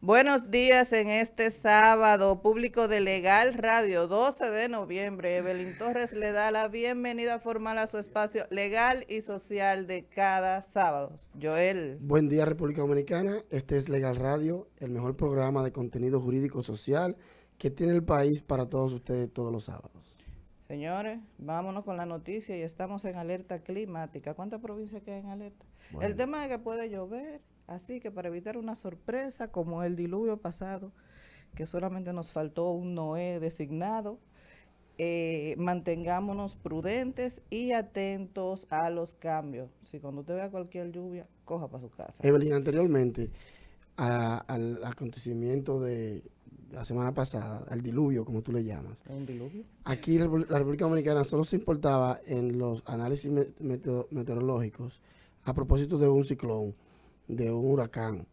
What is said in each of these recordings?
Buenos días en este sábado, público de Legal Radio, 12 de noviembre. Evelyn Torres le da la bienvenida formal a su espacio legal y social de cada sábado. Joel. Buen día, República Dominicana. Este es Legal Radio, el mejor programa de contenido jurídico social que tiene el país para todos ustedes todos los sábados. Señores, vámonos con la noticia y estamos en alerta climática. ¿Cuántas provincias quedan en alerta? Bueno. El tema es que puede llover, así que para evitar una sorpresa como el diluvio pasado, que solamente nos faltó un Noé designado, mantengámonos prudentes y atentos a los cambios. Si cuando usted vea cualquier lluvia, coja para su casa. Evelyn, anteriormente al acontecimiento de la semana pasada, al diluvio, como tú le llamas. ¿Un diluvio? Aquí la República Dominicana solo se importaba en los análisis meteorológicos a propósito de un ciclón, de un huracán.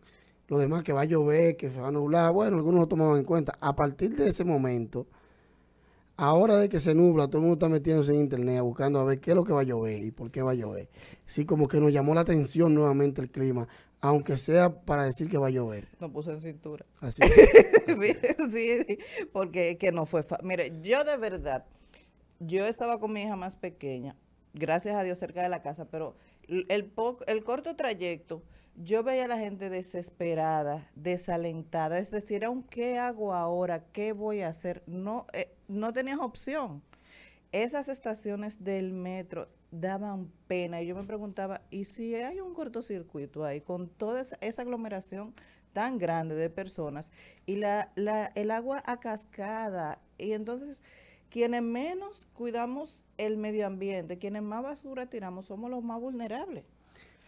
Lo demás, que va a llover, que se va a nublar, bueno, algunos lo tomaban en cuenta. A partir de ese momento, ahora de que se nubla, todo el mundo está metiéndose en internet buscando a ver qué es lo que va a llover y por qué va a llover. Sí, como que nos llamó la atención nuevamente el clima, aunque sea para decir que va a llover. Nos puso en cintura. Así sí, sí, porque que no fue fácil. Mire, yo de verdad, yo estaba con mi hija más pequeña, gracias a Dios cerca de la casa, pero el corto trayecto, yo veía a la gente desesperada, desalentada, es decir, ¿qué hago ahora? ¿Qué voy a hacer? No, no tenías opción. Esas estaciones del metro daban pena y yo me preguntaba, ¿y si hay un cortocircuito ahí con toda esa aglomeración tan grande de personas y el agua a cascada? Y entonces, quienes menos cuidamos el medio ambiente, quienes más basura tiramos, somos los más vulnerables.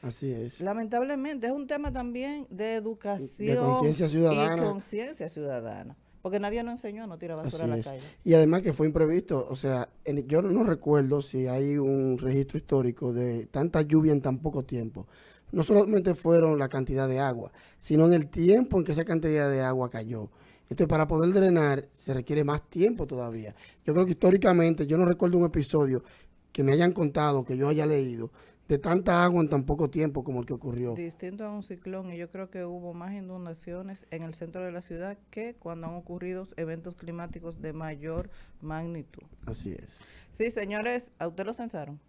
Así es. Lamentablemente, es un tema también de educación de conciencia ciudadana. y conciencia ciudadana. Porque nadie nos enseñó a no tirar basura a la calle. Y además que fue imprevisto, o sea, yo no recuerdo si hay un registro histórico de tanta lluvia en tan poco tiempo. No solamente fueron la cantidad de agua, sino en el tiempo en que esa cantidad de agua cayó. Entonces, para poder drenar se requiere más tiempo todavía. Yo creo que históricamente, yo no recuerdo un episodio que me hayan contado, que yo haya leído, de tanta agua en tan poco tiempo como el que ocurrió. Distinto a un ciclón, y yo creo que hubo más inundaciones en el centro de la ciudad que cuando han ocurrido eventos climáticos de mayor magnitud. Así es. Sí, señores, ¿a usted lo censaron?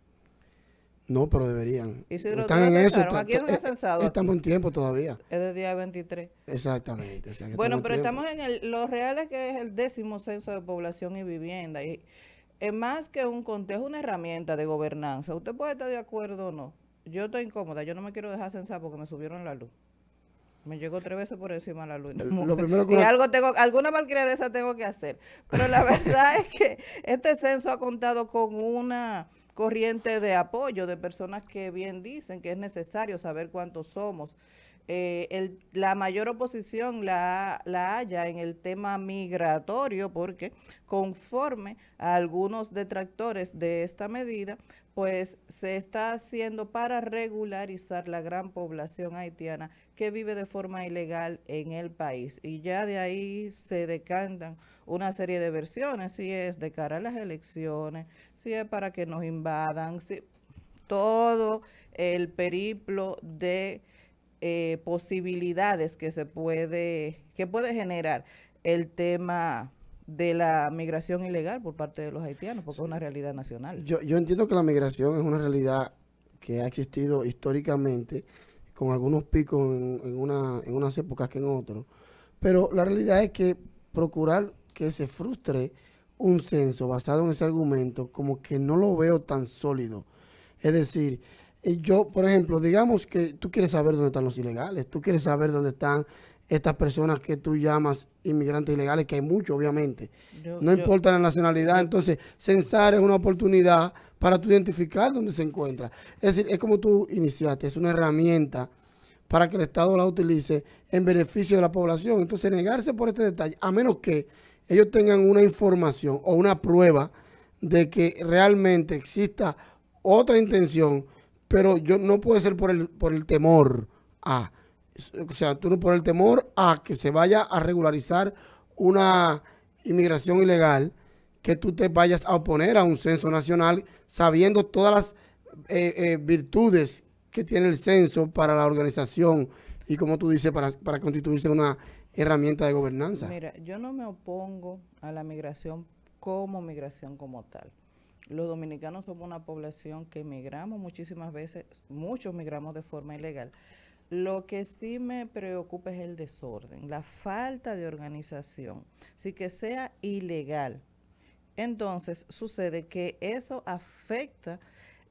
No, pero deberían. ¿Y si lo están en eso? ¿Aquí no se ha censado? Estamos en tiempo todavía. Es del día 23. Exactamente. O sea, bueno, pero estamos en lo real es que es el 10º censo de población y vivienda. Y es más que un conteo, es una herramienta de gobernanza. Usted puede estar de acuerdo o no. Yo estoy incómoda, yo no me quiero dejar censar porque me subieron la luz. Me llegó 3 veces por encima de la luz. Lo primero que alguna malcriada de esa tengo que hacer. Pero la verdad es que este censo ha contado con una corriente de apoyo de personas que bien dicen que es necesario saber cuántos somos. La mayor oposición la haya en el tema migratorio porque conforme a algunos detractores de esta medida, pues se está haciendo para regularizar la gran población haitiana que vive de forma ilegal en el país. Y ya de ahí se decantan una serie de versiones, si es de cara a las elecciones, si es para que nos invadan, si, todo el periplo de posibilidades que puede generar el tema de la migración ilegal por parte de los haitianos, porque es una realidad nacional. Yo entiendo que la migración es una realidad que ha existido históricamente, con algunos picos en unas épocas que en otras, pero la realidad es que procurar que se frustre un censo basado en ese argumento, como que no lo veo tan sólido. Es decir, yo, por ejemplo, digamos que tú quieres saber dónde están los ilegales, tú quieres saber dónde están estas personas que tú llamas inmigrantes ilegales, que hay muchos, obviamente. No importa la nacionalidad, entonces censar es una oportunidad para tú identificar dónde se encuentra. Es decir, es como tú iniciaste, es una herramienta para que el Estado la utilice en beneficio de la población. Entonces, negarse por este detalle, a menos que ellos tengan una información o una prueba de que realmente exista otra intención, pero yo no puede ser por el temor a, o sea, tú no por el temor a que se vaya a regularizar una inmigración ilegal, que tú te vayas a oponer a un censo nacional sabiendo todas las virtudes que tiene el censo para la organización y, como tú dices, para constituirse una herramienta de gobernanza. Mira, yo no me opongo a la migración como tal. Los dominicanos somos una población que migramos muchísimas veces, muchos migramos de forma ilegal. Lo que sí me preocupa es el desorden, la falta de organización. Si que sea ilegal, entonces sucede que eso afecta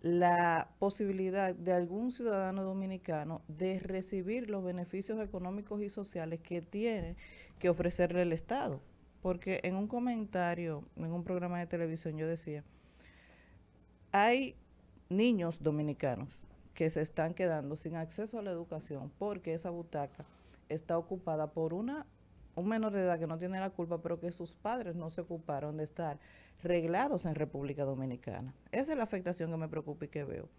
la posibilidad de algún ciudadano dominicano de recibir los beneficios económicos y sociales que tiene que ofrecerle el Estado. Porque en un comentario, en un programa de televisión, yo decía, hay niños dominicanos que se están quedando sin acceso a la educación porque esa butaca está ocupada por un menor de edad que no tiene la culpa, pero que sus padres no se ocuparon de estar reglados en República Dominicana. Esa es la afectación que me preocupa y que veo.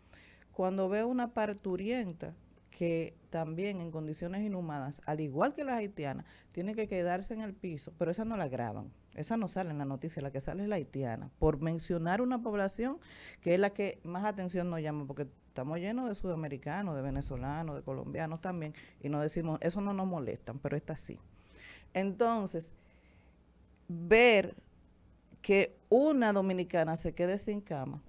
Cuando veo una parturienta que también en condiciones inhumanas, al igual que las haitianas, tiene que quedarse en el piso, pero esa no la graban, esa no sale en la noticia, la que sale es la haitiana, por mencionar una población que es la que más atención nos llama, porque estamos llenos de sudamericanos, de venezolanos, de colombianos también, y no decimos, eso no nos molestan, pero está así. Entonces, ver que una dominicana se quede sin cama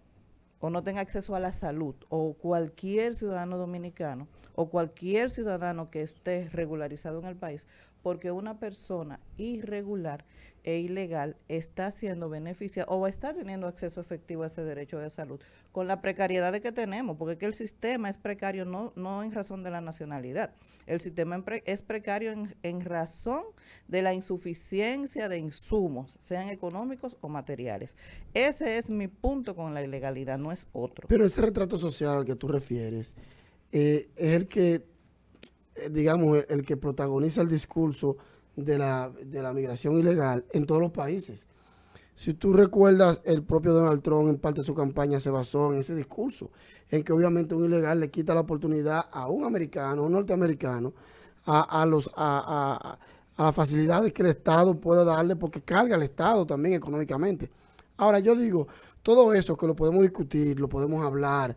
o no tenga acceso a la salud, o cualquier ciudadano dominicano, o cualquier ciudadano que esté regularizado en el país, porque una persona irregular e ilegal está siendo beneficiada o está teniendo acceso efectivo a ese derecho de salud, con la precariedad que tenemos, porque es que el sistema es precario no en razón de la nacionalidad, el sistema es precario en razón de la insuficiencia de insumos, sean económicos o materiales. Ese es mi punto con la ilegalidad, no es otro. Pero ese retrato social al que tú refieres es el que, digamos, el que protagoniza el discurso de la migración ilegal en todos los países. Si tú recuerdas, el propio Donald Trump en parte de su campaña se basó en ese discurso, en que obviamente un ilegal le quita la oportunidad a un americano, un norteamericano, a las facilidades que el Estado pueda darle, porque carga al Estado también económicamente. Ahora, yo digo, todo eso que lo podemos discutir, lo podemos hablar,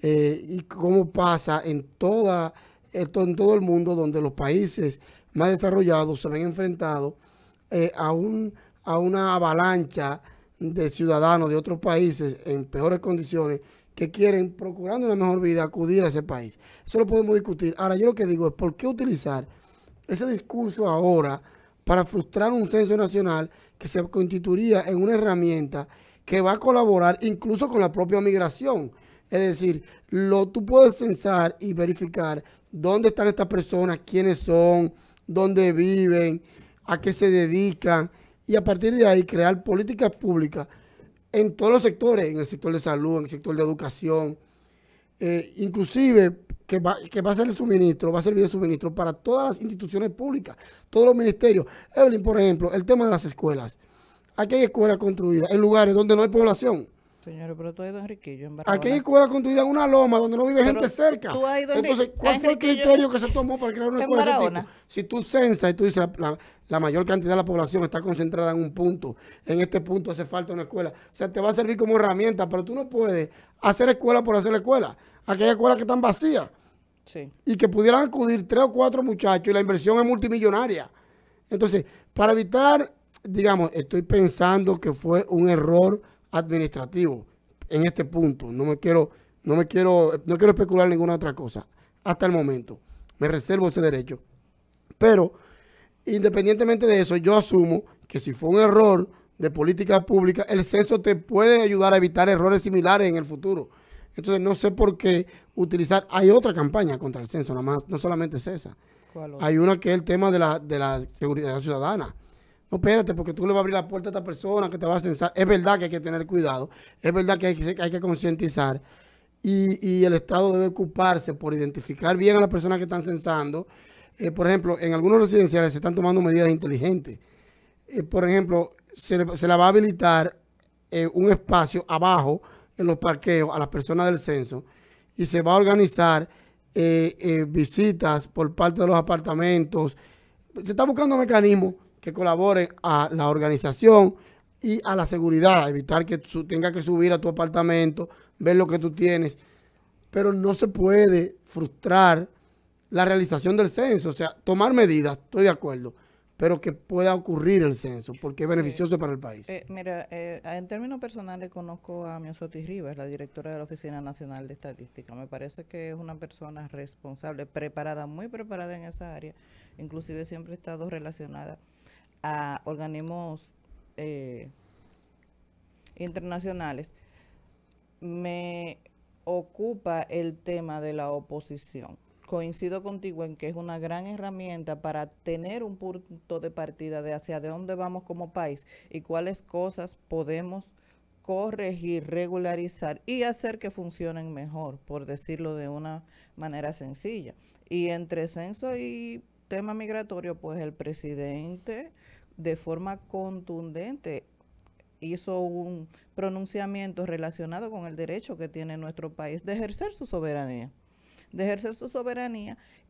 y cómo pasa en todo el mundo, donde los países más desarrollados se ven enfrentados a una avalancha de ciudadanos de otros países en peores condiciones que quieren, procurando una mejor vida, acudir a ese país. Eso lo podemos discutir. Ahora, yo lo que digo es, ¿por qué utilizar ese discurso ahora para frustrar un censo nacional que se constituiría en una herramienta que va a colaborar incluso con la propia migración? Es decir, tú puedes censar y verificar dónde están estas personas, quiénes son, dónde viven, a qué se dedican, y a partir de ahí crear políticas públicas en todos los sectores, en el sector de salud, en el sector de educación, inclusive que va a ser el suministro, va a servir de suministro para todas las instituciones públicas, todos los ministerios. Evelyn, por ejemplo, el tema de las escuelas. Aquí hay escuelas construidas en lugares donde no hay población. Señores, pero tú has ido a Enriquillo, en Barahona. Aquí hay escuelas construidas en una loma donde no vive gente cerca. Tú has ido Entonces, ¿cuál fue el criterio que se tomó para crear una escuela de ese tipo? Si tú censas y tú dices la mayor cantidad de la población está concentrada en un punto, en este punto hace falta una escuela, o sea, te va a servir como herramienta, pero tú no puedes hacer escuela por hacer escuela. Aquí hay escuelas que están vacías, sí, y que pudieran acudir 3 o 4 muchachos y la inversión es multimillonaria. Entonces, para evitar, digamos, estoy pensando que fue un error administrativo en este punto. No quiero especular ninguna otra cosa. Hasta el momento me reservo ese derecho. Pero independientemente de eso, yo asumo que si fue un error de política pública, el censo te puede ayudar a evitar errores similares en el futuro. Entonces no sé por qué utilizar. Hay otra campaña contra el censo, nada más, no solamente es esa. Hay una que es el tema de la seguridad ciudadana. No, espérate, porque tú le vas a abrir la puerta a esta persona que te va a censar. Es verdad que hay que tener cuidado, es verdad que hay que concientizar, y el Estado debe ocuparse por identificar bien a las personas que están censando. Por ejemplo, en algunos residenciales se están tomando medidas inteligentes. Por ejemplo, se le va a habilitar un espacio abajo en los parqueos a las personas del censo, y se va a organizar visitas por parte de los apartamentos. Se está buscando mecanismos que colaboren a la organización y a la seguridad, evitar que tenga que subir a tu apartamento, ver lo que tú tienes, pero no se puede frustrar la realización del censo. O sea, tomar medidas, estoy de acuerdo, pero que pueda ocurrir el censo, porque es Sí. beneficioso para el país. Mira, en términos personales conozco a Miosotis Rivas, la directora de la Oficina Nacional de Estadística. Me parece que es una persona responsable, preparada, muy preparada en esa área. Inclusive siempre ha estado relacionada a organismos internacionales. Me ocupa el tema de la oposición. Coincido contigo en que es una gran herramienta para tener un punto de partida de hacia dónde vamos como país y cuáles cosas podemos corregir, regularizar y hacer que funcionen mejor, por decirlo de una manera sencilla. Y entre censo y tema migratorio, pues el presidente de forma contundente hizo un pronunciamiento relacionado con el derecho que tiene nuestro país de ejercer su soberanía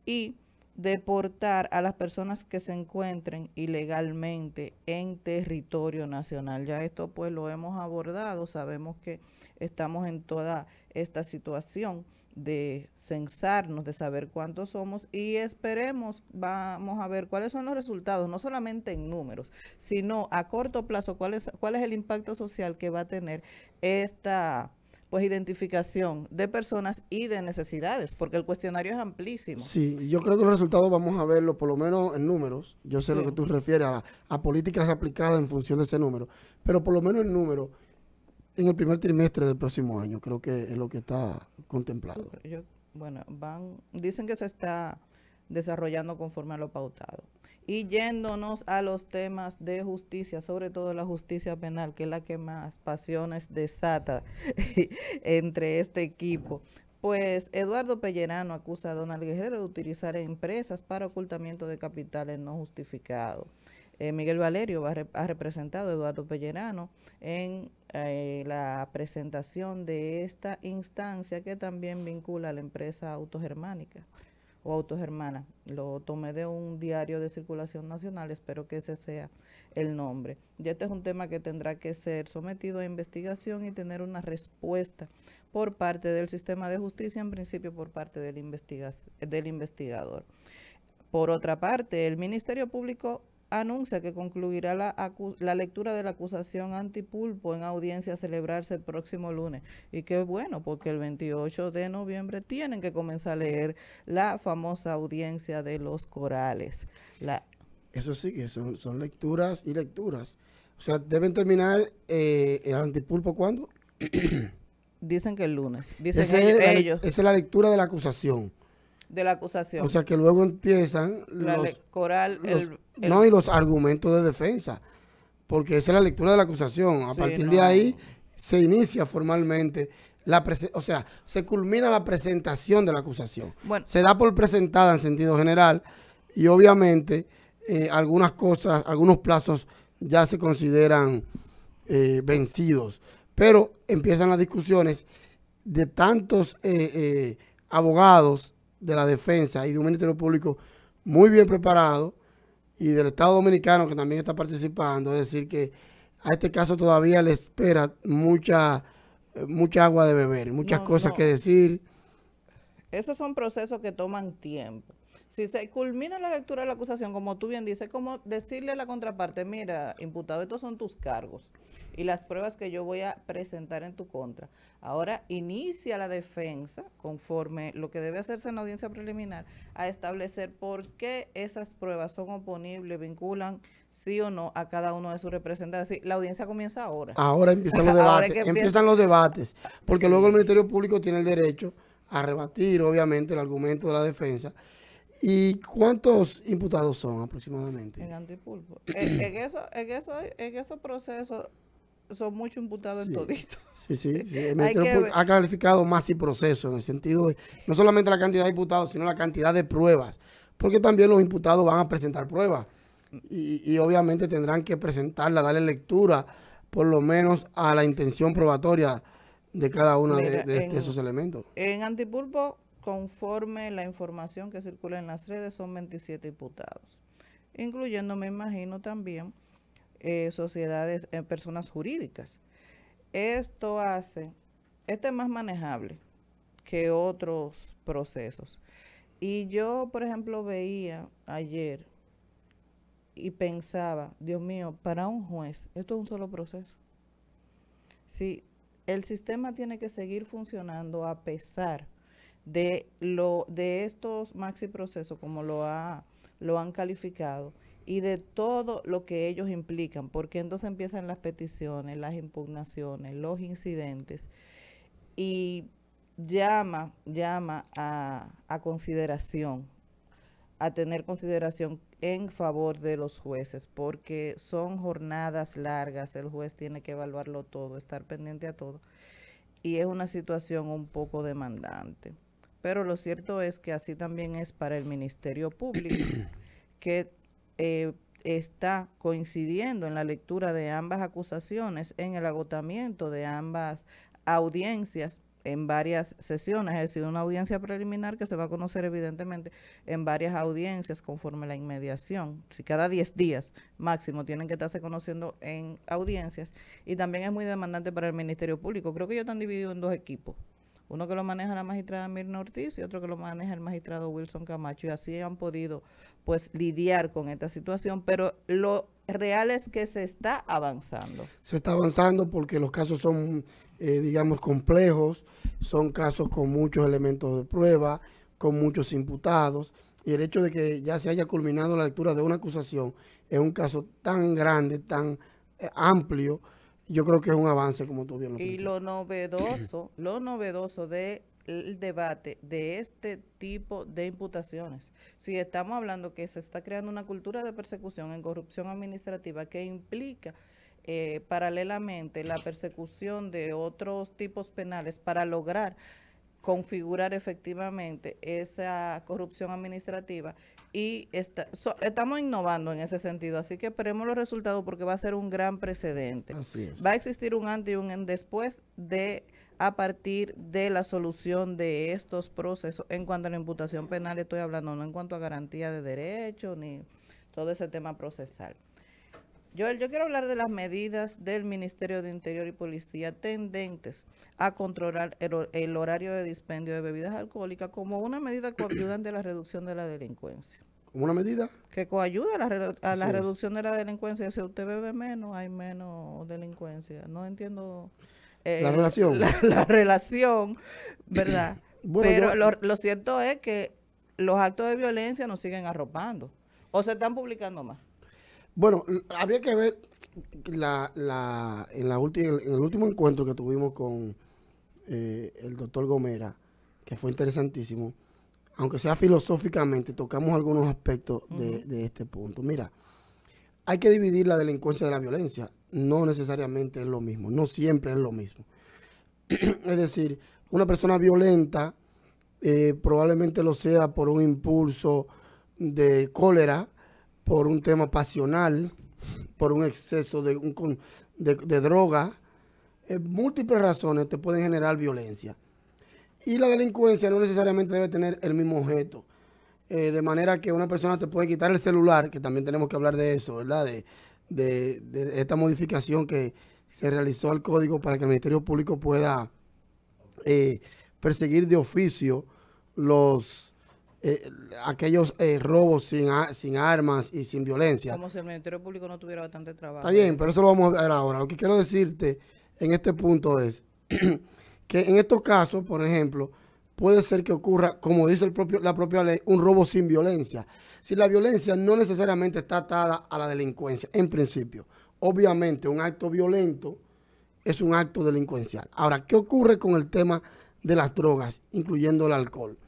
y deportar a las personas que se encuentren ilegalmente en territorio nacional. Ya esto pues lo hemos abordado, sabemos que estamos en toda esta situación de censarnos, de saber cuántos somos y esperemos, vamos a ver cuáles son los resultados, no solamente en números, sino a corto plazo, cuál es el impacto social que va a tener esta pues identificación de personas y de necesidades, porque el cuestionario es amplísimo. Sí, yo creo que los resultados vamos a verlos por lo menos en números. Yo sé Sí. lo que tú refieres a políticas aplicadas en función de ese número, pero por lo menos en número en el primer trimestre del próximo año, creo que es lo que está contemplado. Bueno, dicen que se está desarrollando conforme a lo pautado. Y yéndonos a los temas de justicia, sobre todo la justicia penal, que es la que más pasiones desata entre este equipo. Pues Eduardo Pellerano acusa a Donald Guerrero de utilizar empresas para ocultamiento de capitales no justificados. Miguel Valerio ha representado a Eduardo Pellerano en la presentación de esta instancia que también vincula a la empresa Autogermánica o Autogermana. Lo tomé de un diario de circulación nacional, espero que ese sea el nombre. Y este es un tema que tendrá que ser sometido a investigación y tener una respuesta por parte del sistema de justicia, en principio por parte del investigador. Por otra parte, el Ministerio Público anuncia que concluirá la lectura de la acusación antipulpo en audiencia a celebrarse el próximo lunes. Y qué bueno, porque el 28 de noviembre tienen que comenzar a leer la famosa audiencia de los corales. Eso sí, que son lecturas y lecturas. O sea, deben terminar el antipulpo ¿cuándo? Dicen que el lunes. Dicen ellos. Esa es la lectura de la acusación. De la acusación. O sea que luego empiezan y los argumentos de defensa, porque esa es la lectura de la acusación. A partir de ahí se inicia formalmente se culmina la presentación de la acusación. Bueno, se da por presentada en sentido general y obviamente algunas cosas, algunos plazos ya se consideran vencidos, pero empiezan las discusiones de tantos abogados de la defensa y de un Ministerio Público muy bien preparado y del Estado Dominicano que también está participando. Es decir que a este caso todavía le espera mucha agua de beber, muchas cosas que decir. Esos son procesos que toman tiempo. Si se culmina la lectura de la acusación, como tú bien dices, como decirle a la contraparte, mira, imputado, estos son tus cargos y las pruebas que yo voy a presentar en tu contra. Ahora inicia la defensa, conforme lo que debe hacerse en la audiencia preliminar, a establecer por qué esas pruebas son oponibles, vinculan sí o no a cada uno de sus representantes. Sí, la audiencia comienza ahora. Ahora empiezan los debates, empiezan los debates, porque luego el Ministerio Público tiene el derecho a rebatir, obviamente, el argumento de la defensa. ¿Y cuántos imputados son aproximadamente? En antipulpo. en esos procesos son muchos imputados en todito. Sí. El Ministerio Público ha calificado más y proceso en el sentido de no solamente la cantidad de imputados, sino la cantidad de pruebas. Porque también los imputados van a presentar pruebas. Y obviamente tendrán que presentarla, darle lectura, por lo menos a la intención probatoria de cada uno de esos elementos. En antipulpo, conforme la información que circula en las redes, son 27 imputados, incluyendo, me imagino, también sociedades, personas jurídicas. Este es más manejable que otros procesos. Y yo, por ejemplo, veía ayer y pensaba, Dios mío, para un juez, esto es un solo proceso. Sí, el sistema tiene que seguir funcionando a pesar de estos maxi procesos, como lo han calificado, y de todo lo que ellos implican, porque entonces empiezan las peticiones, las impugnaciones, los incidentes, y llama a consideración, a tener consideración en favor de los jueces, porque son jornadas largas, el juez tiene que evaluarlo todo, estar pendiente a todo, y es una situación un poco demandante. Pero lo cierto es que así también es para el Ministerio Público, que está coincidiendo en la lectura de ambas acusaciones, en el agotamiento de ambas audiencias en varias sesiones, es decir, una audiencia preliminar que se va a conocer evidentemente en varias audiencias conforme a la inmediación. Si cada 10 días máximo tienen que estarse conociendo en audiencias, y también es muy demandante para el Ministerio Público. Creo que ellos están divididos en dos equipos. Uno que lo maneja la magistrada Mirna Ortiz y otro que lo maneja el magistrado Wilson Camacho, y así han podido pues lidiar con esta situación, pero lo real es que se está avanzando. Se está avanzando porque los casos son, digamos, complejos, son casos con muchos elementos de prueba, con muchos imputados, y el hecho de que ya se haya culminado la lectura de una acusación en un caso tan grande, tan amplio, yo creo que es un avance, como tú bien lo Y lo novedoso del debate de este tipo de imputaciones, si estamos hablando que se está creando una cultura de persecución en corrupción administrativa que implica paralelamente la persecución de otros tipos penales para lograr configurar efectivamente esa corrupción administrativa, y estamos innovando en ese sentido, así que esperemos los resultados porque va a ser un gran precedente. Así es. Va a existir un antes y un después a partir de la solución de estos procesos en cuanto a la imputación penal, estoy hablando, no en cuanto a garantía de derechos ni todo ese tema procesal. Yo quiero hablar de las medidas del Ministerio de Interior y Policía tendentes a controlar el horario de dispendio de bebidas alcohólicas como una medida coayudante a la reducción de la delincuencia. ¿Como una medida? Que coayuda a la reducción de la delincuencia. Si usted bebe menos, hay menos delincuencia. No entiendo la relación. La relación, ¿verdad? Bueno, pero lo cierto es que los actos de violencia nos siguen arropando. ¿O se están publicando más? Bueno, habría que ver en el último encuentro que tuvimos con el doctor Gomera, que fue interesantísimo, aunque sea filosóficamente, tocamos algunos aspectos de este punto. Mira, hay que dividir la delincuencia de la violencia, no necesariamente es lo mismo, no siempre es lo mismo. Es decir, una persona violenta probablemente lo sea por un impulso de cólera, por un tema pasional, por un exceso de droga. Múltiples razones te pueden generar violencia. Y la delincuencia no necesariamente debe tener el mismo objeto. De manera que una persona te puede quitar el celular, que también tenemos que hablar de eso, ¿verdad? De esta modificación que se realizó al código para que el Ministerio Público pueda perseguir de oficio aquellos robos sin armas y sin violencia. Como si el Ministerio Público no tuviera bastante trabajo. Está bien, pero eso lo vamos a ver ahora. Lo que quiero decirte en este punto es que en estos casos, por ejemplo, puede ser que ocurra, como dice la propia ley, un robo sin violencia. Si la violencia no necesariamente está atada a la delincuencia, en principio. Obviamente, un acto violento es un acto delincuencial. Ahora, ¿qué ocurre con el tema de las drogas, incluyendo el alcohol?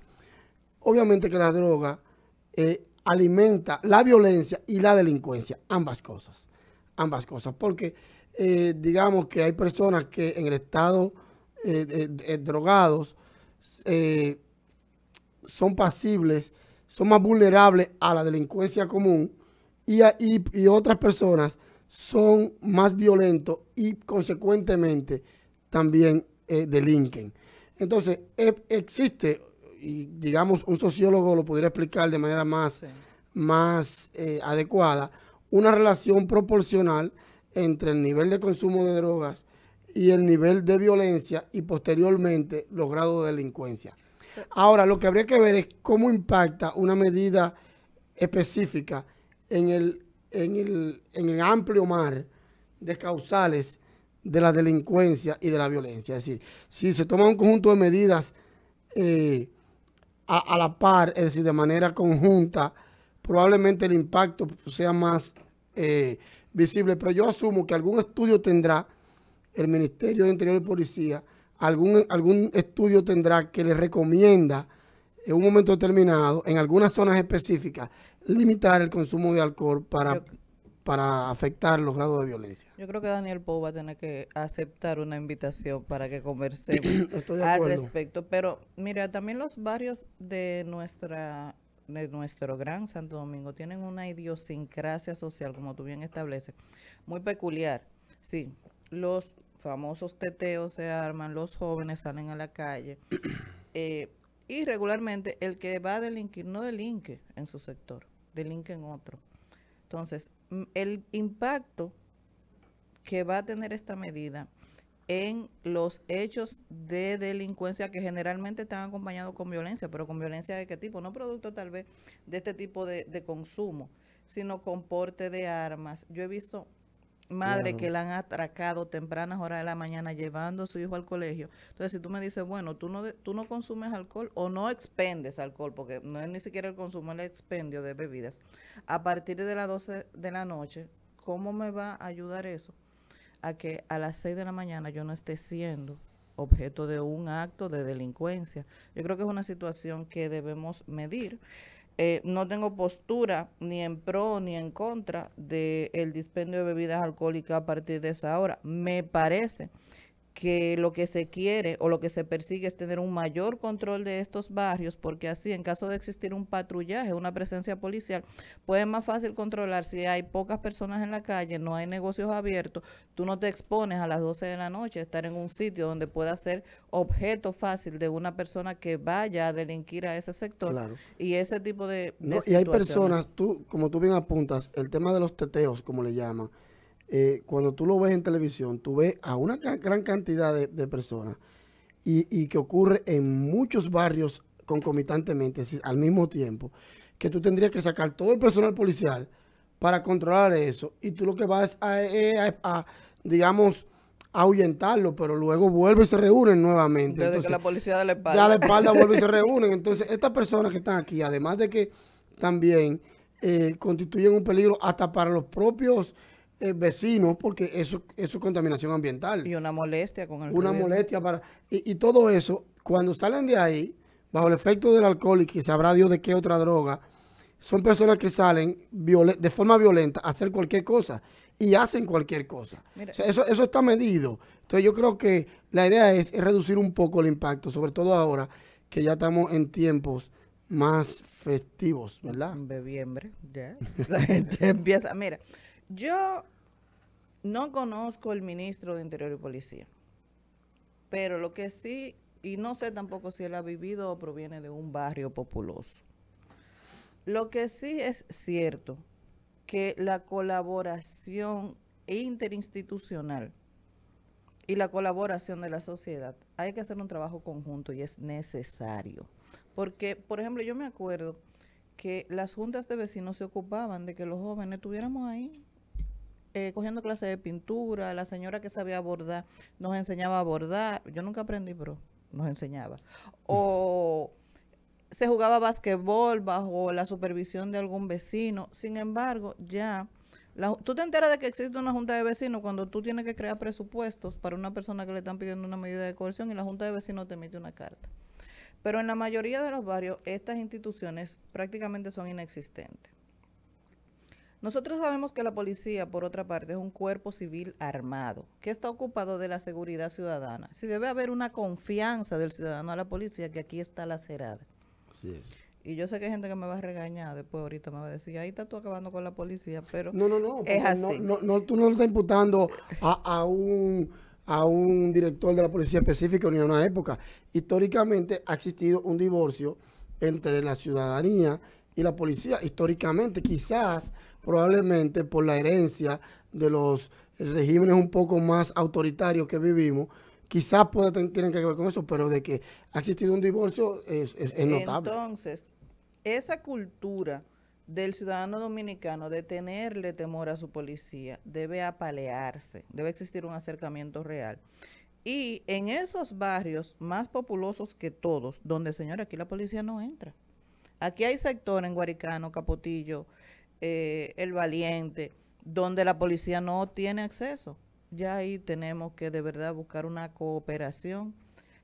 Obviamente que la droga alimenta la violencia y la delincuencia, ambas cosas, porque digamos que hay personas que en el estado drogados son pasibles, son más vulnerables a la delincuencia común, y otras personas son más violentos y consecuentemente también delinquen. Entonces existe, y digamos un sociólogo lo pudiera explicar de manera más adecuada, una relación proporcional entre el nivel de consumo de drogas y el nivel de violencia y posteriormente los grados de delincuencia. Ahora, lo que habría que ver es cómo impacta una medida específica en en el amplio mar de causales de la delincuencia y de la violencia. Es decir, si se toma un conjunto de medidas a la par, es decir, de manera conjunta, probablemente el impacto sea más visible. Pero yo asumo que algún estudio tendrá el Ministerio de Interior y Policía, algún estudio tendrá que le recomienda en un momento determinado, en algunas zonas específicas, limitar el consumo de alcohol para afectar los grados de violencia. Yo creo que Daniel Pou va a tener que aceptar una invitación para que conversemos Estoy de al acuerdo. respecto. Pero mira, también los barrios de nuestro gran Santo Domingo tienen una idiosincrasia social, como tú bien estableces, muy peculiar. Sí, los famosos teteos se arman, los jóvenes salen a la calle y regularmente el que va a delinquir no delinque en su sector, delinque en otro. Entonces, el impacto que va a tener esta medida en los hechos de delincuencia que generalmente están acompañados con violencia, pero con violencia de qué tipo, no producto tal vez de este tipo de consumo, sino con porte de armas. Yo he visto madres que la han atracado tempranas horas de la mañana llevando a su hijo al colegio. Entonces, si tú me dices, bueno, tú no consumes alcohol o no expendes alcohol, porque no es ni siquiera el consumo, el expendio de bebidas, a partir de las 12 de la noche, ¿cómo me va a ayudar eso? A que a las 6 de la mañana yo no esté siendo objeto de un acto de delincuencia. Yo creo que es una situación que debemos medir. No tengo postura ni en pro ni en contra del dispendio de bebidas alcohólicas a partir de esa hora. Me parece que lo que se quiere o lo que se persigue es tener un mayor control de estos barrios, porque así en caso de existir un patrullaje, una presencia policial, pues es más fácil controlar si hay pocas personas en la calle, no hay negocios abiertos, tú no te expones a las 12 de la noche a estar en un sitio donde pueda ser objeto fácil de una persona que vaya a delinquir a ese sector. Claro. Y ese tipo de y hay personas, como tú bien apuntas, el tema de los teteos, como le llaman, cuando tú lo ves en televisión, tú ves a una gran cantidad de personas y que ocurre en muchos barrios concomitantemente, es decir, al mismo tiempo, que tú tendrías que sacar todo el personal policial para controlar eso y tú lo que vas a digamos, ahuyentarlo, pero luego vuelve y se reúnen nuevamente. Desde entonces, que la policía de la espalda. ya la espalda vuelve y se reúnen. Entonces, estas personas que están aquí, además de que también constituyen un peligro hasta para los propios vecinos, porque eso es contaminación ambiental. Y una molestia con el Una ruido. molestia para... Y todo eso, cuando salen de ahí, bajo el efecto del alcohol y que sabrá Dios de qué otra droga, son personas que salen de forma violenta a hacer cualquier cosa y hacen cualquier cosa. Mira, O sea, eso está medido. Entonces yo creo que la idea es reducir un poco el impacto, sobre todo ahora que ya estamos en tiempos más festivos, ¿verdad? En noviembre, ya. La gente empieza. Mira, yo no conozco el ministro de Interior y Policía, pero lo que sí, y no sé tampoco si él ha vivido o proviene de un barrio populoso. Lo que sí es cierto, que la colaboración interinstitucional y la colaboración de la sociedad, hay que hacer un trabajo conjunto y es necesario. Porque, por ejemplo, yo me acuerdo que las juntas de vecinos se ocupaban de que los jóvenes estuviéramos ahí cogiendo clases de pintura, la señora que sabía bordar nos enseñaba a bordar, yo nunca aprendí, pero nos enseñaba. O se jugaba basquetbol bajo la supervisión de algún vecino. Sin embargo, ya, tú te enteras de que existe una junta de vecinos cuando tú tienes que crear presupuestos para una persona que le están pidiendo una medida de coerción y la junta de vecinos te emite una carta. Pero en la mayoría de los barrios, estas instituciones prácticamente son inexistentes. Nosotros sabemos que la policía, por otra parte, es un cuerpo civil armado, que está ocupado de la seguridad ciudadana. Si debe haber una confianza del ciudadano a la policía, que aquí está lacerada. Así es. Y yo sé que hay gente que me va a regañar después, ahorita me va a decir, ahí estás tú acabando con la policía, pero No, es así. Tú no le estás imputando a un director de la policía específico ni a una época. Históricamente ha existido un divorcio entre la ciudadanía y la policía. Históricamente, quizás, probablemente por la herencia de los regímenes un poco más autoritarios que vivimos, quizás tienen que ver con eso, pero de que ha existido un divorcio es notable. Entonces, esa cultura del ciudadano dominicano de tenerle temor a su policía debe apalearse, debe existir un acercamiento real. Y en esos barrios más populosos que todos, donde, señora, aquí la policía no entra. Aquí hay sectores en Guaricano, Capotillo, El Valiente, donde la policía no tiene acceso. Ya ahí tenemos que de verdad buscar una cooperación.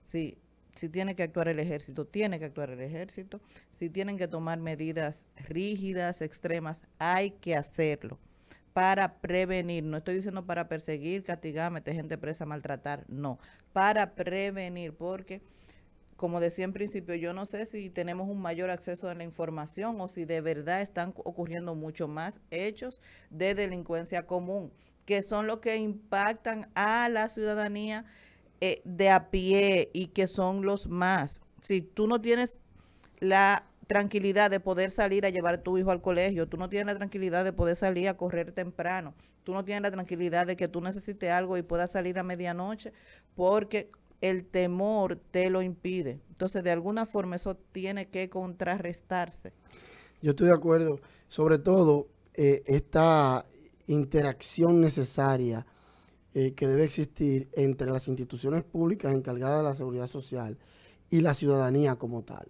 Sí, si tiene que actuar el ejército, tiene que actuar el ejército. Si tienen que tomar medidas rígidas, extremas, hay que hacerlo para prevenir. No estoy diciendo para perseguir, castigar, meter gente presa, maltratar, no. Para prevenir, porque como decía en principio, yo no sé si tenemos un mayor acceso a la información o si de verdad están ocurriendo mucho más hechos de delincuencia común, que son los que impactan a la ciudadanía de a pie y que son los más. Si tú no tienes la tranquilidad de poder salir a llevar a tu hijo al colegio, tú no tienes la tranquilidad de poder salir a correr temprano, tú no tienes la tranquilidad de que tú necesites algo y puedas salir a medianoche, porque el temor te lo impide. Entonces, de alguna forma, eso tiene que contrarrestarse. Yo estoy de acuerdo, sobre todo esta interacción necesaria que debe existir entre las instituciones públicas encargadas de la seguridad social y la ciudadanía como tal,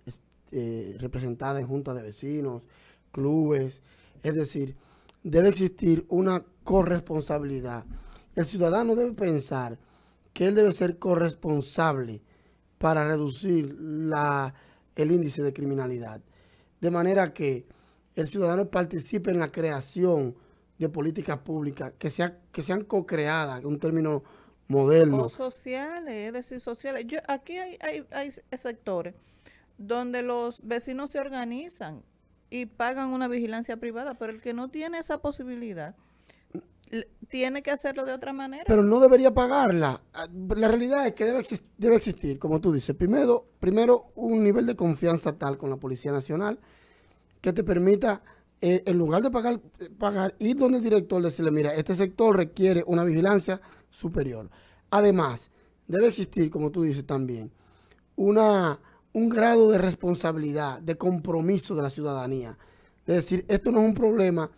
representada en juntas de vecinos, clubes, es decir, debe existir una corresponsabilidad. El ciudadano debe pensar que él debe ser corresponsable para reducir el índice de criminalidad, de manera que el ciudadano participe en la creación de políticas públicas que sean co-creadas, un término moderno. O sociales, es decir, sociales. Aquí hay sectores donde los vecinos se organizan y pagan una vigilancia privada, pero el que no tiene esa posibilidad tiene que hacerlo de otra manera. Pero no debería pagarla. La realidad es que debe existir, como tú dices, primero un nivel de confianza tal con la Policía Nacional que te permita, en lugar de pagar, ir donde el director, decirle, mira, este sector requiere una vigilancia superior. Además, debe existir, como tú dices también, un grado de responsabilidad, de compromiso de la ciudadanía. Es decir, esto no es un problema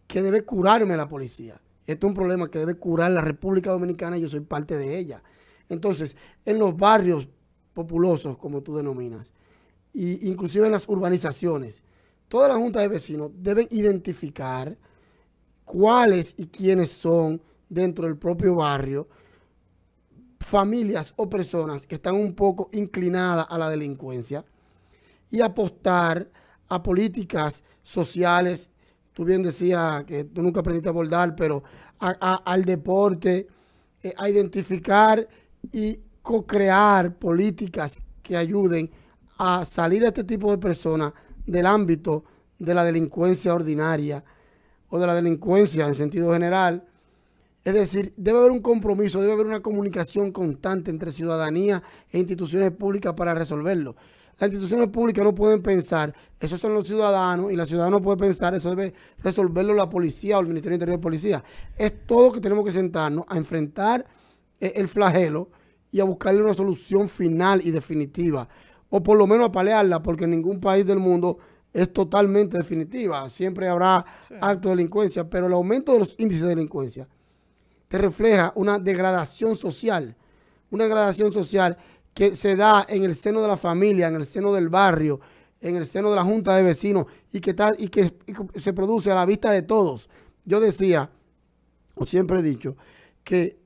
que debe curarme la policía. Esto es un problema que debe curar la República Dominicana y yo soy parte de ella. Entonces, en los barrios populosos, como tú denominas, e inclusive en las urbanizaciones, todas las juntas de vecinos deben identificar cuáles y quiénes son dentro del propio barrio familias o personas que están un poco inclinadas a la delincuencia y apostar a políticas sociales. Tú bien decías que tú nunca aprendiste a abordar, pero al deporte, a identificar y co-crear políticas que ayuden a salir a este tipo de personas del ámbito de la delincuencia ordinaria o de la delincuencia en sentido general. Es decir, debe haber un compromiso, debe haber una comunicación constante entre ciudadanía e instituciones públicas para resolverlo. Las instituciones públicas no pueden pensar, esos son los ciudadanos, y la ciudadana no puede pensar, eso debe resolverlo la policía o el Ministerio Interior de Policía. Es todo que tenemos que sentarnos a enfrentar el flagelo y a buscarle una solución final y definitiva, o por lo menos a paliarla, porque en ningún país del mundo es totalmente definitiva. Siempre habrá actos de delincuencia, pero el aumento de los índices de delincuencia te refleja una degradación social que se da en el seno de la familia, en el seno del barrio, en el seno de la junta de vecinos y que se produce a la vista de todos. Yo decía, o siempre he dicho, que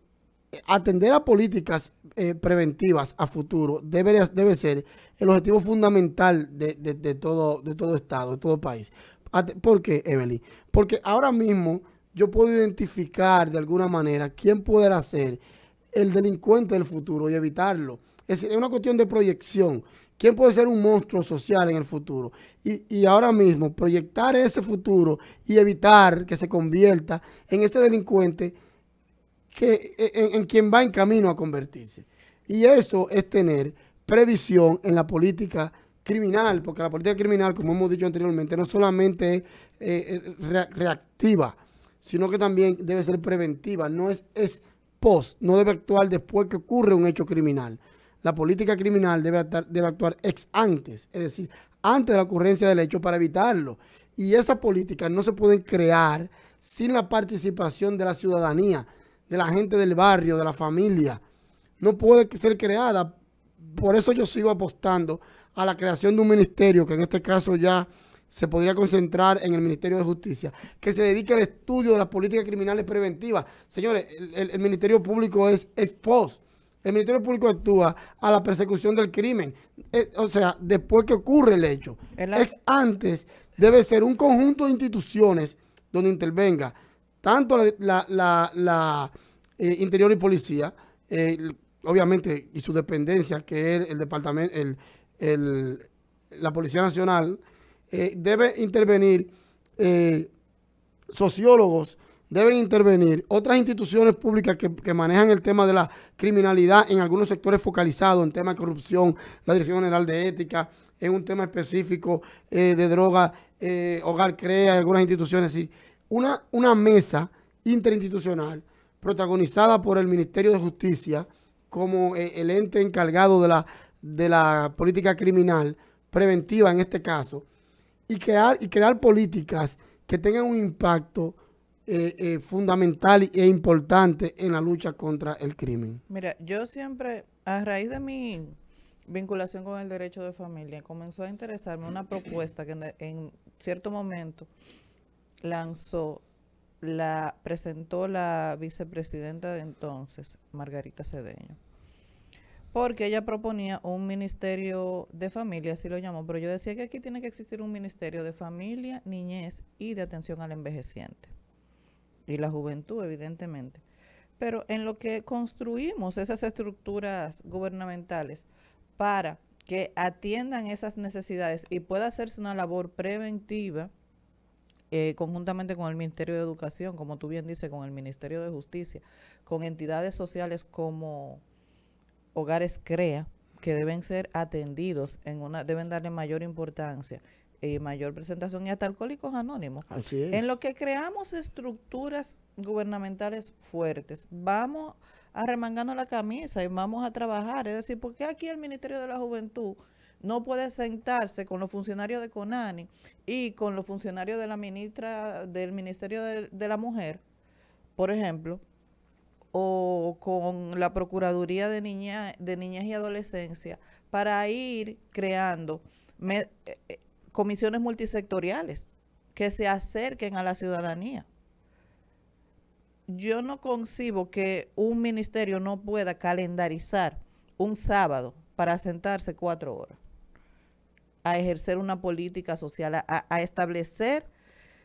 atender a políticas preventivas a futuro debe ser el objetivo fundamental de todo Estado, de todo país. ¿Por qué, Evelyn? Porque ahora mismo yo puedo identificar de alguna manera quién podrá ser el delincuente del futuro y evitarlo. Es decir, es una cuestión de proyección. ¿Quién puede ser un monstruo social en el futuro? Y ahora mismo proyectar ese futuro y evitar que se convierta en ese delincuente en quien va en camino a convertirse. Y eso es tener previsión en la política criminal, porque la política criminal, como hemos dicho anteriormente, no solamente es reactiva, sino que también debe ser preventiva, no es post, no debe actuar después que ocurre un hecho criminal. la política criminal debe actuar ex antes, es decir, antes de la ocurrencia del hecho para evitarlo. Y esas políticas no se pueden crear sin la participación de la ciudadanía, de la gente del barrio, de la familia. No puede ser creada. Por eso yo sigo apostando a la creación de un ministerio, que en este caso ya se podría concentrar en el Ministerio de Justicia, que se dedique al estudio de las políticas criminales preventivas. Señores, el Ministerio Público es post. El Ministerio Público actúa a la persecución del crimen. O sea, después que ocurre el hecho. Ex antes debe ser un conjunto de instituciones donde intervenga tanto la Interior y Policía, obviamente, y su dependencia, que es el departamento, la Policía Nacional, debe intervenir sociólogos, deben intervenir otras instituciones públicas que manejan el tema de la criminalidad en algunos sectores focalizados, en tema de corrupción, la Dirección General de Ética, en un tema específico de droga, Hogar Crea, algunas instituciones, es decir, una mesa interinstitucional protagonizada por el Ministerio de Justicia como el ente encargado de la política criminal preventiva en este caso, y crear políticas que tengan un impacto fundamental e importante en la lucha contra el crimen. Mira, yo siempre, a raíz de mi vinculación con el derecho de familia, comenzó a interesarme una propuesta que en cierto momento presentó la vicepresidenta de entonces, Margarita Cedeño, porque ella proponía un ministerio de familia, así lo llamó, pero yo decía que aquí tiene que existir un ministerio de familia, niñez y de atención al envejeciente y la juventud, evidentemente. Pero en lo que construimos esas estructuras gubernamentales para que atiendan esas necesidades y pueda hacerse una labor preventiva, conjuntamente con el Ministerio de Educación, como tú bien dices, con el Ministerio de Justicia, con entidades sociales como Hogares Crea, que deben ser atendidos, deben darle mayor importancia y mayor presentación, y hasta Alcohólicos Anónimos. Así es. En lo que creamos estructuras gubernamentales fuertes, vamos arremangando la camisa y vamos a trabajar. Es decir, ¿por qué aquí el Ministerio de la Juventud no puede sentarse con los funcionarios de CONANI y con los funcionarios de la ministra del Ministerio de la Mujer, por ejemplo, o con la Procuraduría de Niñez y Adolescencia, para ir creando comisiones multisectoriales que se acerquen a la ciudadanía? Yo no concibo que un ministerio no pueda calendarizar un sábado para sentarse 4 horas a ejercer una política social, a establecer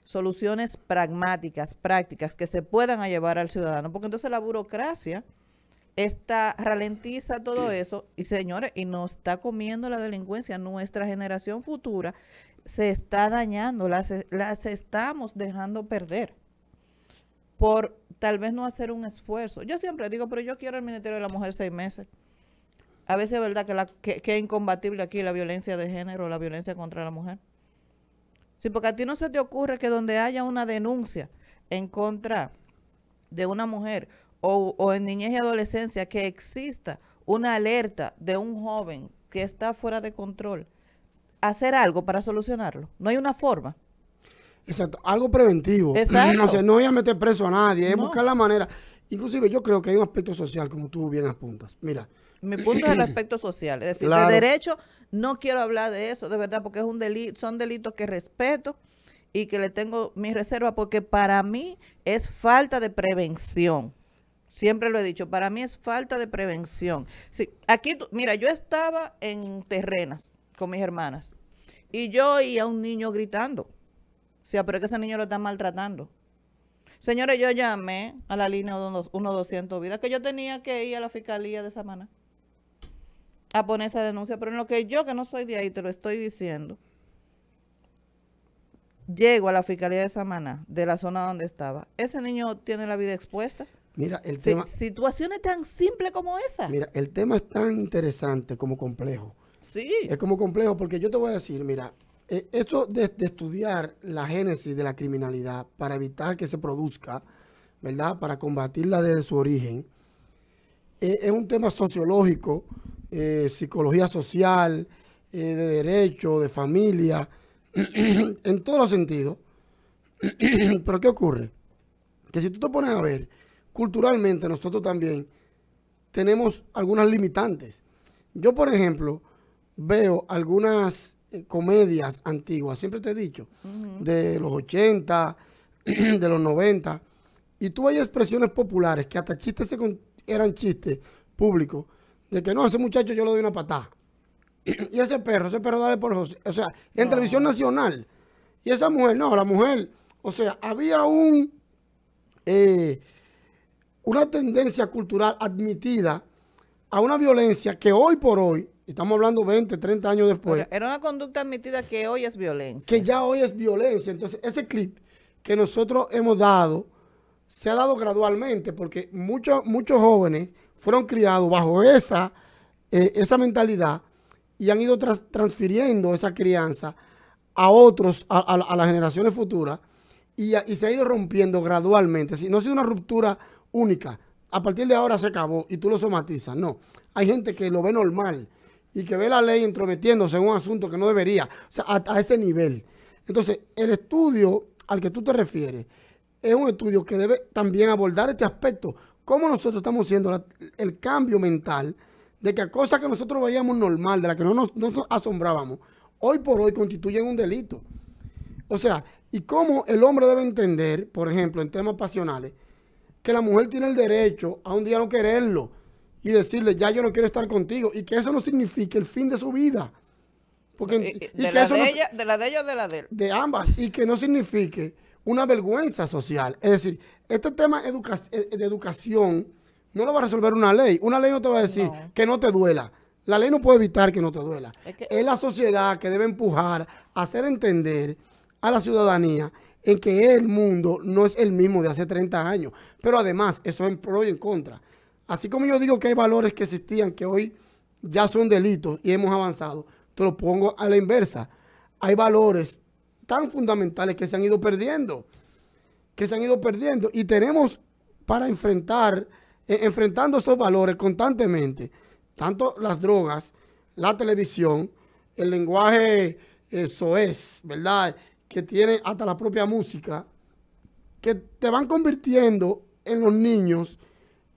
soluciones pragmáticas, prácticas, que se puedan llevar al ciudadano, porque entonces la burocracia ralentiza todo eso, y señores, y nos está comiendo la delincuencia. Nuestra generación futura se está dañando, las estamos dejando perder por tal vez no hacer un esfuerzo. Yo siempre digo, pero yo quiero el Ministerio de la Mujer 6 meses. A veces es verdad que es incombatible aquí la violencia de género, la violencia contra la mujer. Sí, porque a ti no se te ocurre que donde haya una denuncia en contra de una mujer o en niñez y adolescencia, que exista una alerta de un joven que está fuera de control, hacer algo para solucionarlo. No hay una forma. Exacto, algo preventivo. Exacto. No sé, no voy a meter preso a nadie, es buscar la manera. Inclusive yo creo que hay un aspecto social, como tú bien apuntas. Mira. Mi punto es el aspecto social. Es decir, claro, de derecho no quiero hablar de eso, de verdad, porque es un delito, son delitos que respeto y que le tengo mi reserva, porque para mí es falta de prevención. Siempre lo he dicho, para mí es falta de prevención. Sí, aquí, mira, yo estaba en Terrenas con mis hermanas y yo oía a un niño gritando. O sea, pero es que ese niño lo están maltratando. Señores, yo llamé a la línea 1-200 Vidas, que yo tenía que ir a la fiscalía de Samaná a poner esa denuncia, pero en lo que yo, que no soy de ahí, te lo estoy diciendo, llego a la fiscalía de Samaná, de la zona donde estaba, ese niño tiene la vida expuesta. Mira, el tema, situaciones tan simples como esa. Mira, el tema es tan interesante como complejo. Sí. Es como complejo porque yo te voy a decir, mira, esto de estudiar la génesis de la criminalidad para evitar que se produzca, ¿verdad? Para combatirla desde su origen, es un tema sociológico psicología social, de derecho, de familia, en todos los sentidos. Pero ¿qué ocurre? Que si tú te pones a ver, culturalmente nosotros también tenemos algunas limitantes. Yo, por ejemplo, veo algunas comedias antiguas, siempre te he dicho, de los 80, de los 90, y tú veías expresiones populares que hasta chistes eran chistes públicos, de que no, ese muchacho yo le doy una patada. Y ese perro dale por José. O sea, en televisión nacional. Y esa mujer, no, la mujer, o sea, había una tendencia cultural admitida a una violencia que hoy por hoy, estamos hablando 20, 30 años después. Era una conducta admitida que hoy es violencia. Que ya hoy es violencia. Entonces, ese clip que nosotros hemos dado, se ha dado gradualmente, porque muchos jóvenes fueron criados bajo esa mentalidad y han ido transfiriendo esa crianza a otros, a las generaciones futuras, y se ha ido rompiendo gradualmente. Si no ha sido una ruptura única, a partir de ahora se acabó y tú lo somatizas. No, hay gente que lo ve normal y que ve la ley entrometiéndose en un asunto que no debería, o sea, a ese nivel. Entonces, el estudio al que tú te refieres es un estudio que debe también abordar este aspecto. Cómo nosotros estamos haciendo el cambio mental de que a cosas que nosotros veíamos normal, de las que no nos asombrábamos, hoy por hoy constituyen un delito. O sea, y cómo el hombre debe entender, por ejemplo, en temas pasionales, que la mujer tiene el derecho a un día no quererlo y decirle, ya yo no quiero estar contigo, y que eso no signifique el fin de su vida. Porque, de la de ella o de la de él. De ambas, y que no signifique una vergüenza social. Es decir, este tema de educación no lo va a resolver una ley. Una ley no te va a decir que no te duela. La ley no puede evitar que no te duela. Es la sociedad que debe empujar a hacer entender a la ciudadanía en que el mundo no es el mismo de hace 30 años. Pero además, eso es en pro y en contra. Así como yo digo que hay valores que existían que hoy ya son delitos y hemos avanzado, te lo pongo a la inversa. Hay valores tan fundamentales que se han ido perdiendo. Y tenemos para enfrentando esos valores constantemente, tanto las drogas, la televisión, el lenguaje soez, ¿verdad?, que tiene hasta la propia música, que te van convirtiendo en los niños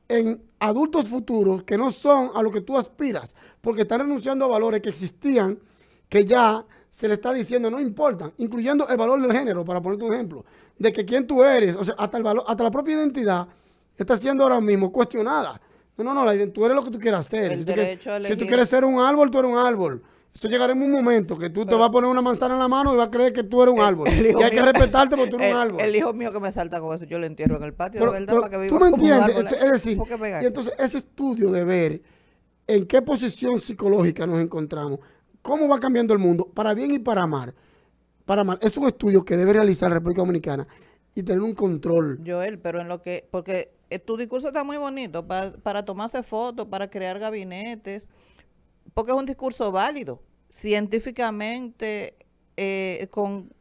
en adultos futuros que no son a lo que tú aspiras, porque están renunciando a valores que existían, que ya se le está diciendo no importan, incluyendo el valor del género, para ponerte un ejemplo, de que quién tú eres, o sea, hasta la propia identidad está siendo ahora mismo cuestionada. No, tú eres lo que tú quieras ser. Si tú quieres ser un árbol, tú eres un árbol. Eso llegará en un momento que tú te vas a poner una manzana en la mano y vas a creer que tú eres un árbol. Y hay que respetarte porque tú eres un árbol. El hijo mío que me salta con eso, yo lo entierro en el patio, de verdad, para que viva ¿tú me como un entiendes? árbol. Es decir, y entonces ese estudio de ver en qué posición psicológica nos encontramos, cómo va cambiando el mundo, para bien y para mal, es un estudio que debe realizar la República Dominicana y tener un control. Joel, pero en lo que, porque tu discurso está muy bonito para tomarse fotos, para crear gabinetes, porque es un discurso válido, científicamente, con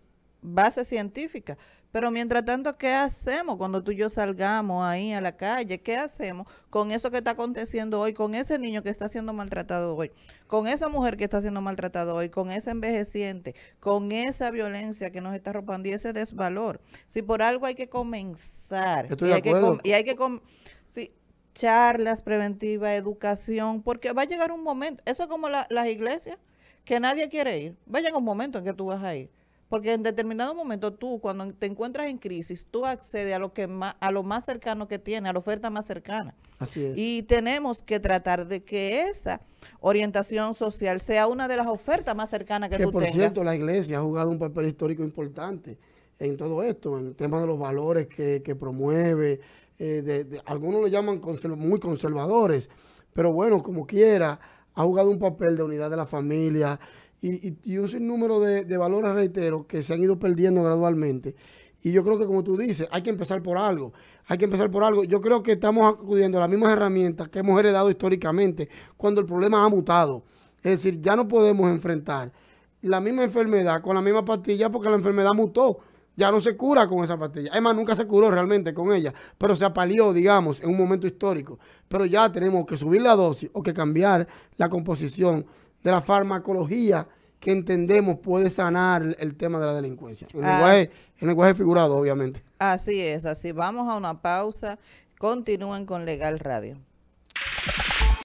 base científica. Pero mientras tanto, ¿qué hacemos cuando tú y yo salgamos ahí a la calle? ¿Qué hacemos con eso que está aconteciendo hoy, con ese niño que está siendo maltratado hoy, con esa mujer que está siendo maltratada hoy, con ese envejeciente, con esa violencia que nos está arropando y ese desvalor? Si por algo hay que comenzar, sí, charlas preventivas, educación, porque va a llegar un momento, eso es como las iglesias, que nadie quiere ir. Va a llegar un momento en que tú vas a ir. Porque en determinado momento tú, cuando te encuentras en crisis, tú accedes a lo más cercano que tiene, a la oferta más cercana. Así es. Y tenemos que tratar de que esa orientación social sea una de las ofertas más cercanas que tú tengas. Por cierto, la iglesia ha jugado un papel histórico importante en todo esto, en el tema de los valores que promueve. Algunos lo llaman muy conservadores, pero bueno, como quiera, ha jugado un papel de unidad de la familia, y un sinnúmero de valores, reitero, que se han ido perdiendo gradualmente. Y yo creo que, como tú dices, hay que empezar por algo. Yo creo que estamos acudiendo a las mismas herramientas que hemos heredado históricamente cuando el problema ha mutado. Es decir, ya no podemos enfrentar la misma enfermedad con la misma pastilla porque la enfermedad mutó. ya no se cura con esa pastilla. Además, nunca se curó realmente con ella, pero se apaleó, digamos, en un momento histórico. Pero ya tenemos que subir la dosis o que cambiar la composición de la farmacología que entendemos puede sanar el tema de la delincuencia. En lenguaje figurado, obviamente. Así es, así. Vamos a una pausa. Continúen con Legal Radio.